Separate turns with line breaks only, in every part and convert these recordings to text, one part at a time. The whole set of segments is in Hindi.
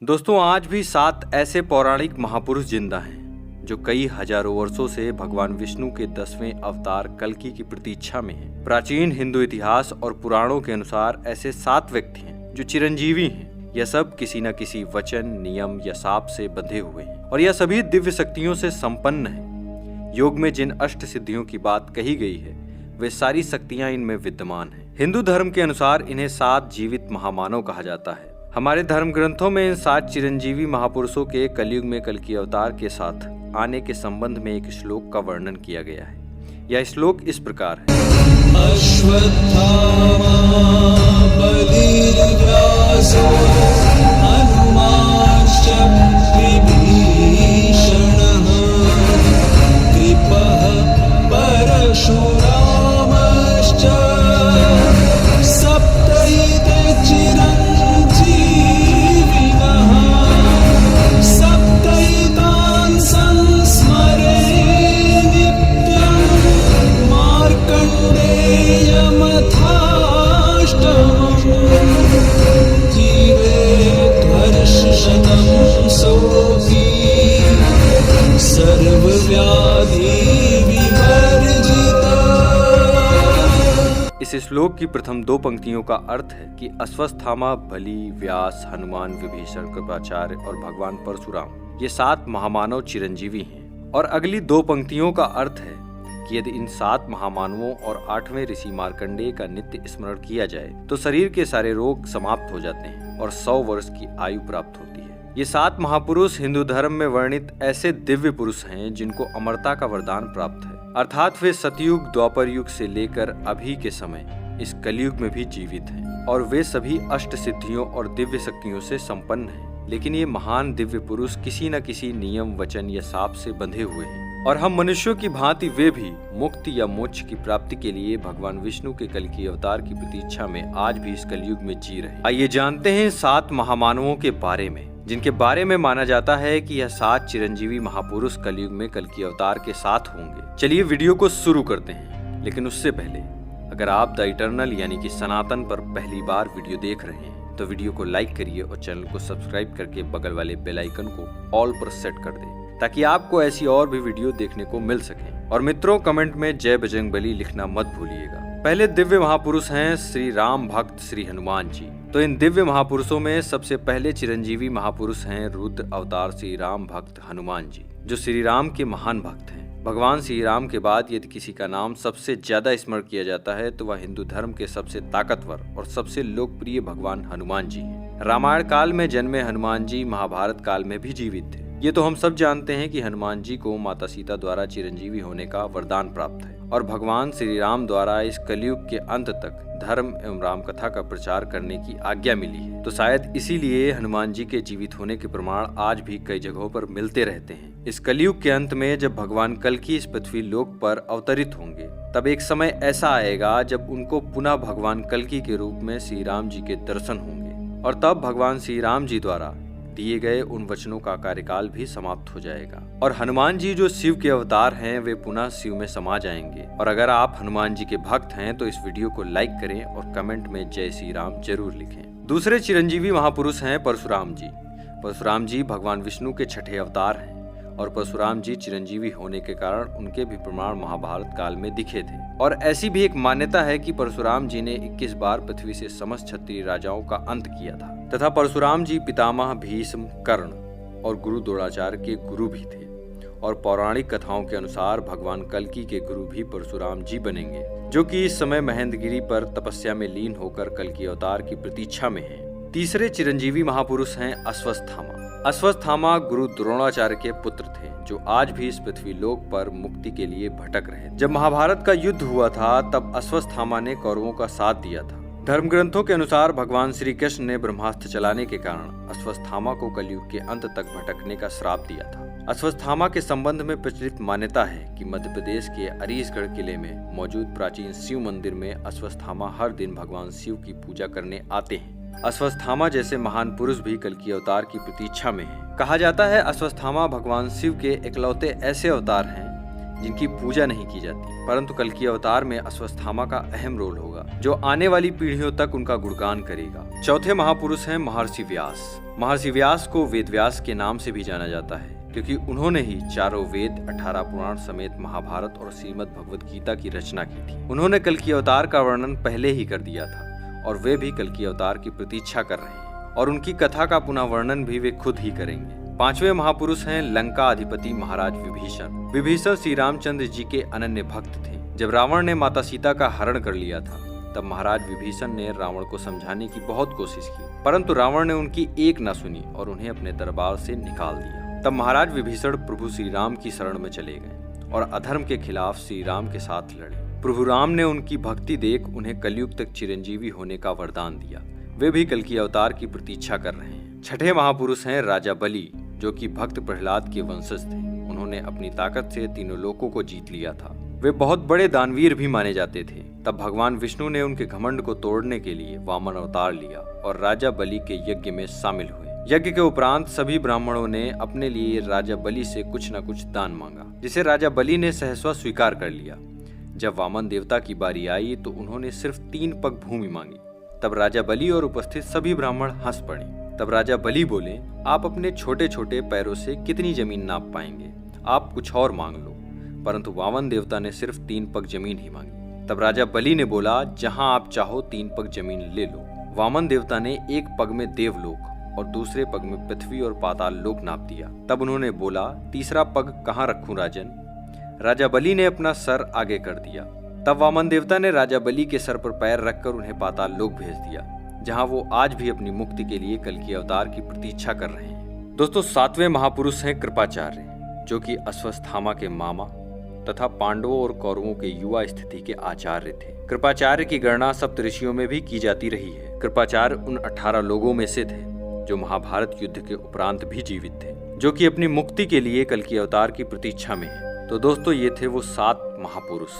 दोस्तों, आज भी 7 ऐसे पौराणिक महापुरुष जिंदा हैं जो कई हजारों वर्षों से भगवान विष्णु के 10वें अवतार कल्कि की प्रतीक्षा में हैं। प्राचीन हिंदू इतिहास और पुराणों के अनुसार ऐसे 7 व्यक्ति हैं जो चिरंजीवी हैं। यह सब किसी न किसी वचन, नियम या शाप से बंधे हुए हैं और यह सभी दिव्य शक्तियों से संपन्न हैं। योग में जिन अष्ट सिद्धियों की बात कही गई है वे सारी शक्तियां इनमें विद्यमान हैं। हिंदू धर्म के अनुसार इन्हें 7 जीवित महामानव कहा जाता है। हमारे धर्म ग्रंथों में इन 7 चिरंजीवी महापुरुषों के कलयुग में कल्कि अवतार के साथ आने के संबंध में एक श्लोक का वर्णन किया गया है। यह श्लोक इस प्रकार है।
अश्वत्थामा बलिर्व्यासो हनुमांश्च विभीषणः कृपः परशुरामश्च सप्तैते चिरञ्जीविनः सप्तैतान् संस्मरे नित्यं मार्कण्डेयमथाष्टमम् जीवेद्वर्षशतं सोऽपि सर्वव्याधिविवर्जितः।
इस श्लोक की प्रथम 2 पंक्तियों का अर्थ है कि अश्वत्थामा, बलि, व्यास, हनुमान, विभीषण, कृपाचार्य और भगवान परशुराम ये 7 महामानव चिरंजीवी हैं। और अगली 2 पंक्तियों का अर्थ है कि यदि इन 7 महामानवों और 8वें ऋषि मार्कंडेय का नित्य स्मरण किया जाए तो शरीर के सारे रोग समाप्त हो जाते हैं और 100 वर्ष की आयु प्राप्त होती है। ये 7 महापुरुष हिंदू धर्म में वर्णित ऐसे दिव्य पुरुष हैं जिनको अमरता का वरदान प्राप्त है, अर्थात वे सतयुग, द्वापर युग से लेकर अभी के समय इस कलयुग में भी जीवित हैं और वे सभी अष्ट सिद्धियों और दिव्य शक्तियों से संपन्न हैं। लेकिन ये महान दिव्य पुरुष किसी न किसी नियम, वचन या शाप से बंधे हुए हैं और हम मनुष्यों की भांति वे भी मुक्ति या मोक्ष की प्राप्ति के लिए भगवान विष्णु के कल्कि अवतार की प्रतीक्षा में आज भी इस कलयुग में जी रहे हैं। आइए जानते हैं 7 महामानवों के बारे में, जिनके बारे में माना जाता है कि यह 7 चिरंजीवी महापुरुष कलयुग में कल्कि अवतार के साथ होंगे। चलिए वीडियो को शुरू करते हैं, लेकिन उससे पहले अगर आप द इटर्नल यानी कि सनातन पर पहली बार वीडियो देख रहे हैं तो वीडियो को लाइक करिए और चैनल को सब्सक्राइब करके बगल वाले बेल आइकन को ऑल पर सेट कर दें ताकि आपको ऐसी और भी वीडियो देखने को मिल सके। और मित्रों, कमेंट में जय बजरंगबली लिखना मत भूलिएगा। पहले दिव्य महापुरुष हैं श्री राम भक्त श्री हनुमान जी। तो इन दिव्य महापुरुषों में सबसे पहले चिरंजीवी महापुरुष हैं रुद्र अवतार श्री राम भक्त हनुमान जी, जो श्री राम के महान भक्त हैं। भगवान श्री राम के बाद यदि किसी का नाम सबसे ज्यादा स्मरण किया जाता है तो वह हिंदू धर्म के सबसे ताकतवर और सबसे लोकप्रिय भगवान हनुमान जी हैं। रामायण काल में जन्मे हनुमान जी महाभारत काल में भी जीवित थे। ये तो हम सब जानते हैं कि हनुमान जी को माता सीता द्वारा चिरंजीवी होने का वरदान प्राप्त है और भगवान श्री राम द्वारा इस कलयुग के अंत तक धर्म एवं राम कथा का प्रचार करने की आज्ञा मिली है। तो शायद इसीलिए हनुमान जी के जीवित होने के प्रमाण आज भी कई जगहों पर मिलते रहते हैं। इस कलयुग के अंत में जब भगवान कल्कि इस पृथ्वी लोक पर अवतरित होंगे तब एक समय ऐसा आएगा जब उनको पुनः भगवान कल्कि के रूप में श्री राम जी के दर्शन होंगे और तब भगवान श्री राम जी द्वारा दिए गए उन वचनों का कार्यकाल भी समाप्त हो जाएगा और हनुमान जी जो शिव के अवतार हैं वे पुनः शिव में समा जाएंगे। और अगर आप हनुमान जी के भक्त हैं तो इस वीडियो को लाइक करें और कमेंट में जय श्री राम जरूर लिखें। दूसरे चिरंजीवी महापुरुष हैं परशुराम जी। परशुराम जी भगवान विष्णु के 6ठे अवतार हैं और परशुराम जी चिरंजीवी होने के कारण उनके भी प्रमाण महाभारत काल में दिखे थे। और ऐसी भी एक मान्यता है कि परशुराम जी ने 21 बार पृथ्वी से समस्त क्षत्रिय राजाओं का अंत किया था तथा परशुराम जी पितामह भीष्म, कर्ण और गुरु द्रोणाचार्य के गुरु भी थे। और पौराणिक कथाओं के अनुसार भगवान कल्कि के गुरु भी परशुराम जी बनेंगे, जो कि इस समय महेंद्रगिरी पर तपस्या में लीन होकर कल्कि अवतार की प्रतीक्षा में हैं। तीसरे चिरंजीवी महापुरुष हैं अश्वत्थामा। अश्वत्थामा गुरु द्रोणाचार्य के पुत्र थे, जो आज भी इस पृथ्वी लोक पर मुक्ति के लिए भटक रहे। जब महाभारत का युद्ध हुआ था तब अश्वत्थामा ने कौरवों का साथ दिया था। धर्म ग्रंथों के अनुसार भगवान श्री कृष्ण ने ब्रह्मास्त्र चलाने के कारण अश्वत्थामा को कलयुग के अंत तक भटकने का श्राप दिया था। अश्वत्थामा के संबंध में प्रचलित मान्यता है कि मध्य प्रदेश के अरीसगढ़ किले में मौजूद प्राचीन शिव मंदिर में अश्वत्थामा हर दिन भगवान शिव की पूजा करने आते हैं। अश्वत्थामा जैसे महान पुरुष भी कल्कि अवतार की प्रतीक्षा में हैं। कहा जाता है अश्वत्थामा भगवान शिव के इकलौते ऐसे अवतार हैं जिनकी पूजा नहीं की जाती, परंतु कल्कि अवतार में अश्वत्थामा का अहम रोल होगा, जो आने वाली पीढ़ियों तक उनका गुणगान करेगा। चौथे महापुरुष हैं महर्षि व्यास। महर्षि व्यास को वेद व्यास के नाम से भी जाना जाता है क्योंकि उन्होंने ही चारों वेद, 18 पुराण समेत महाभारत और श्रीमद् भगवत गीता की रचना की थी। उन्होंने कल की अवतार का वर्णन पहले ही कर दिया था और वे भी कल की अवतार की प्रतीक्षा कर रहे हैं और उनकी कथा का पुनः वर्णन भी वे खुद ही करेंगे। पांचवें महापुरुष हैं लंका अधिपति महाराज विभीषण। विभीषण श्री रामचंद्र जी के अनन्य भक्त थे। जब रावण ने माता सीता का हरण कर लिया था तब महाराज विभीषण ने रावण को समझाने की बहुत कोशिश की, परंतु रावण ने उनकी एक न सुनी और उन्हें अपने दरबार से निकाल दिया। तब महाराज विभीषण प्रभु श्री राम की शरण में चले गए और अधर्म के खिलाफ श्री राम के साथ लड़े। प्रभु राम ने उनकी भक्ति देख उन्हें कलयुग तक चिरंजीवी होने का वरदान दिया। वे भी कल की अवतार की प्रतीक्षा कर रहे हैं। छठे महापुरुष हैं राजा बलि, जो कि भक्त प्रहलाद के वंशज थे। उन्होंने अपनी ताकत से तीनों लोकों को जीत लिया था। वे बहुत बड़े दानवीर भी माने जाते थे। तब भगवान विष्णु ने उनके घमंड को तोड़ने के लिए वामन अवतार लिया और राजा बलि के यज्ञ में शामिल हुए। यज्ञ के उपरांत सभी ब्राह्मणों ने अपने लिए राजा बलि से कुछ न कुछ दान मांगा, जिसे राजा बलि ने सहस्व स्वीकार कर लिया। जब वामन देवता की बारी आई तो उन्होंने सिर्फ 3 पग भूमि मांगी। तब राजा बलि और उपस्थित सभी ब्राह्मण हंस पड़े। तब राजा बलि बोले, आप अपने छोटे छोटे पैरों से कितनी जमीन नाप पाएंगे, आप कुछ और मांग लो। परंतु वामन देवता ने सिर्फ 3 पग जमीन ही मांगी। तब राजा बलि ने बोला, जहां आप चाहो 3 पग जमीन ले लो। वामन देवता ने एक पग में देवलोक और दूसरे पग में पृथ्वी और पाताल लोक नाप दिया। तब उन्होंने बोला, तीसरा पग कहाँ रखूं राजन? राजा बलि ने अपना सर आगे कर दिया। तब वामन देवता ने राजा बलि के सर पर पैर रखकर उन्हें पाताल लोक भेज दिया, जहां वो आज भी अपनी मुक्ति के लिए कल की अवतार की प्रतीक्षा कर रहे हैं। दोस्तों, 7वें महापुरुष हैं कृपाचार्य, जो कि अश्वत्थामा के मामा तथा पांडवों और कौरवों के युवा स्थिति के आचार्य थे। कृपाचार्य की गणना सप्तऋषियों में भी की जाती रही है। कृपाचार्य उन 18 लोगों में से थे जो महाभारत युद्ध के उपरांत भी जीवित थे, जो कि अपनी मुक्ति के लिए कल की अवतार की प्रतीक्षा में है। तो दोस्तों, ये थे वो 7 महापुरुष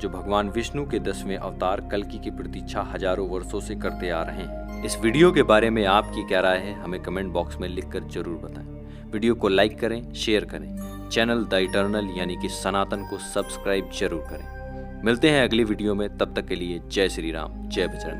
जो भगवान विष्णु के 10वें अवतार कल्कि की प्रतीक्षा हजारों वर्षों से करते आ रहे हैं। इस वीडियो के बारे में आपकी क्या राय है, हमें कमेंट बॉक्स में लिखकर जरूर बताएं। वीडियो को लाइक करें, शेयर करें, चैनल द इटर्नल यानी कि सनातन को सब्सक्राइब जरूर करें। मिलते हैं अगली वीडियो में, तब तक के लिए जय श्री राम, जय बजरंग।